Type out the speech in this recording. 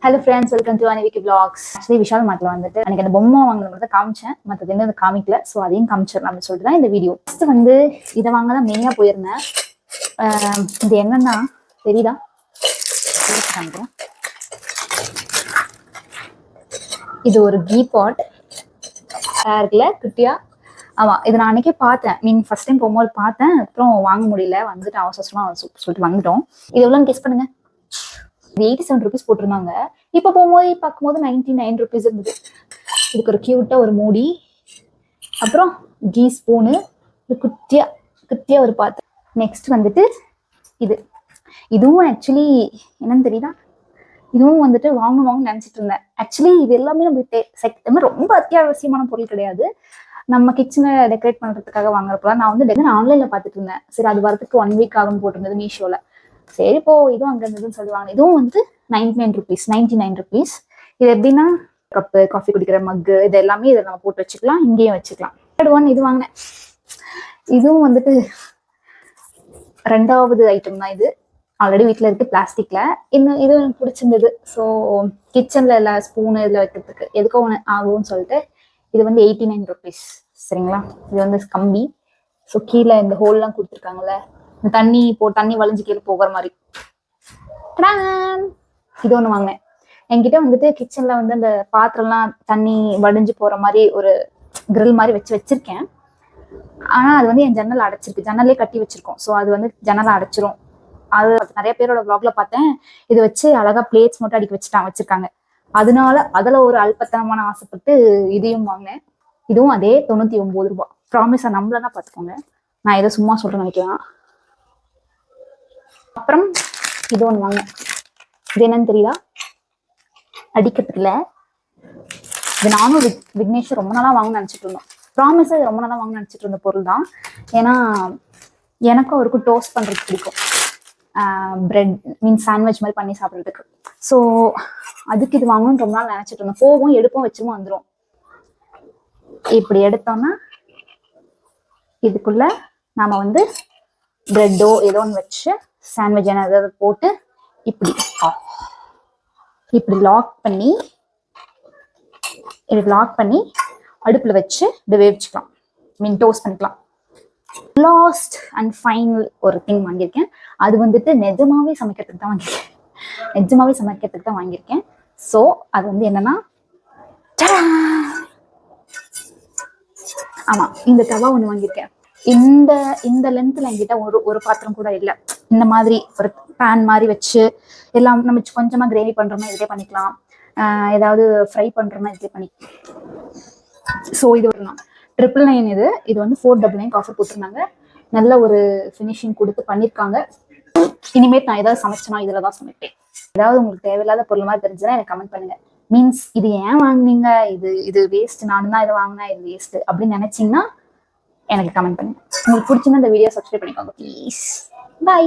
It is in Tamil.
ஹலோ ஃப்ரெண்ட்ஸ், வெல்கம் டு அனிவிக்கு vlogs. ஆக்சுவலி விஷால் மார்ட்ல வந்துட்டு எனக்கு அந்த பொம்மை வாங்கினது மட்டும் காமிச்சேன், மற்றது என்ன காமிக்கல. ஸோ அதையும் காமிச்சிடலாம் அப்படின்னு சொல்லிட்டு தான் இந்த வீடியோ. ஃபர்ஸ்ட் வந்து இதை வாங்க தான் மெயினாக போயிருந்தேன். இது என்னன்னா தெரியுதா, காமிக்கிறேன். இது ஒரு கீ பாட் இருக்குல்ல, குட்டியா. ஆமா, இது நான் அன்னைக்கே பார்த்தேன். ஃபர்ஸ்ட் டைம் போகும்போது பார்த்தேன், அப்புறம் வாங்க முடியல, வந்துட்டு அவசரமா சொல்லிட்டு வந்துட்டோம். இது எவ்வளோன்னு கெஸ் பண்ணுங்க. 87 rupees போட்டிருந்தாங்க. இப்போ போகும்போது பார்க்கும்போது 99 rupees இருந்தது. இதுக்கு ஒரு கியூட்டா ஒரு மூடி, அப்புறம் கீ ஸ்பூனு, குட்டியா ஒரு பாத்திரம். நெக்ஸ்ட் வந்துட்டு இதுவும் ஆக்சுவலி என்னன்னு தெரியுதா, இதுவும் வந்துட்டு வாங்கணும்னு நினைச்சிட்டு இருந்தேன். ஆக்சுவலி இது எல்லாமே நம்ம ரொம்ப அத்தியாவசியமான பொருள் கிடையாது. நம்ம கிச்சனை டெக்கரேட் பண்றதுக்காக வாங்குறப்பலாம் நான் வந்து ஆன்லைன்ல பார்த்துட்டு இருந்தேன். சரி, அது வரதுக்கு 1 week ஆகும் போட்டிருந்தது மீஷோல. சரி இப்போ இதுவும் அங்க இருந்ததுன்னு சொல்லுவாங்க. இதுவும் வந்து 99 rupees. இது எப்படின்னா, கப்பு, காஃபி குடிக்கிற மக்கு, இது எல்லாமே இதை நம்ம போட்டு வச்சுக்கலாம், இங்கேயும் வச்சுக்கலாம். ஒன் இது வாங்கினேன். இதுவும் வந்துட்டு 2வது ஐட்டம் தான். இது ஆல்ரெடி வீட்டில் இருக்கு, பிளாஸ்டிக்ல. இன்னும் இது எனக்கு பிடிச்சிருந்தது. ஸோ கிச்சன்ல எல்லா ஸ்பூனு இதில் வைக்கிறதுக்கு எதுக்கோ ஒன்று ஆகும்னு சொல்லிட்டு இது வந்து 89 rupees. சரிங்களா, இது வந்து கம்பி. ஸோ கீழே இந்த ஹோல்லாம் கொடுத்துருக்காங்கல்ல, தண்ணி வளைஞ்சு கீழே போகிற மாதிரி. இது ஒண்ணு வாங்கினேன். என்கிட்ட வந்துட்டு கிச்சன்ல வந்து அந்த பாத்திரம்லாம் தண்ணி வடிஞ்சு போற மாதிரி ஒரு கிரில் மாதிரி வச்சிருக்கேன். ஆனா அது வந்து என் ஜன்னல் அடைச்சிருக்கு, ஜன்னலே கட்டி வச்சிருக்கோம். ஸோ அது வந்து ஜன்னலை அடைச்சிரும். அது நிறைய பேரோட vlogல பார்த்தேன், இது வச்சு அழகா பிளேட்ஸ் மட்டும் வச்சிருக்காங்க. அதனால அதுல ஒரு அல்பத்தனமான ஆசைப்பட்டு இதையும் வாங்கினேன். இதுவும் அதே 99 ரூபாய். ப்ராமிஸா நம்மளனா பார்த்துக்கோங்க, நான் ஏதோ சும்மா சொல்றேன்னு நினைக்கிறேன். அப்புறம் இது ஒன்று வாங்க. இது என்னன்னு தெரியுதா, அடிக்கிறதுக்குல. இது நானும் விக்னேஷ் ரொம்ப நாளா வாங்க நினைச்சிட்டு இருந்தோம். ப்ராமிஸா ரொம்ப நாளா வாங்க நினைச்சிட்டு இருந்த பொருள் தான். ஏன்னா எனக்கும் அவருக்கும் டோஸ்ட் பண்றதுக்கு பிடிக்கும், பிரெட் சாண்ட்விச் மாதிரி பண்ணி சாப்பிட்றதுக்கு. ஸோ அதுக்கு இது வாங்கணும்னு ரொம்ப நாள் நினைச்சிட்டு இருந்தோம். போவோம், எடுப்போம், வச்சுருவோம், வந்துடும். இப்படி எடுத்தோம்னா இதுக்குள்ள நாம வந்து பிரெட்டோ ஏதோ ஒன்று வச்சு சாண்ட்விச் ஏதாவது போட்டு இப்படி லாக் பண்ணி அடுப்புல வச்சு இப்படி வேவிச்சுக்கலாம், டோஸ்ட் பண்ணிக்கலாம். லாஸ்ட் அண்ட் ஃபைனல் ஒரு திங் வாங்கியிருக்கேன். அது வந்துட்டு நிஜமாவே சமைக்கிறதுக்கு தான் வாங்கியிருக்கேன். ஸோ அது வந்து என்னன்னா, ஆமா, இந்த தவா ஒண்ணு வாங்கியிருக்கேன். இந்த லென்த்ல என்கிட்ட ஒரு பாத்திரம் கூட இல்லை. இந்த மாதிரி ஒரு பேன் மாதிரி வச்சு எல்லாம் நம்ம கொஞ்சமா கிரேவி பண்றோம்னா இதே பண்ணிக்கலாம், ஏதாவது ஃப்ரை பண்றோம்னா இதே பண்ணிக்கலாம். ஸோ இது ஒரு 999. இது வந்து 499 ஆஃபர் போட்டிருந்தாங்க. நல்ல ஒரு ஃபினிஷிங் கொடுத்து பண்ணியிருக்காங்க. இனிமேல் நான் ஏதாவது சமைச்சேன்னா இதில் தான் சமைப்பேன். ஏதாவது உங்களுக்கு தேவையில்லாத பொருள் மாதிரி தெரிஞ்சுன்னா எனக்கு கமெண்ட் பண்ணுங்க. இது ஏன் வாங்கினீங்க, இது வேஸ்ட், நானும் தான் இதை வாங்கினா இது வேஸ்ட் அப்படின்னு நினைச்சீங்கன்னா எனக்கு கமெண்ட் பண்ணுங்க. உங்களுக்கு பிடிச்சிருந்தா இந்த வீடியோ சப்ஸ்கிரைப் பண்ணிக்கோங்க ப்ளீஸ். பாய்.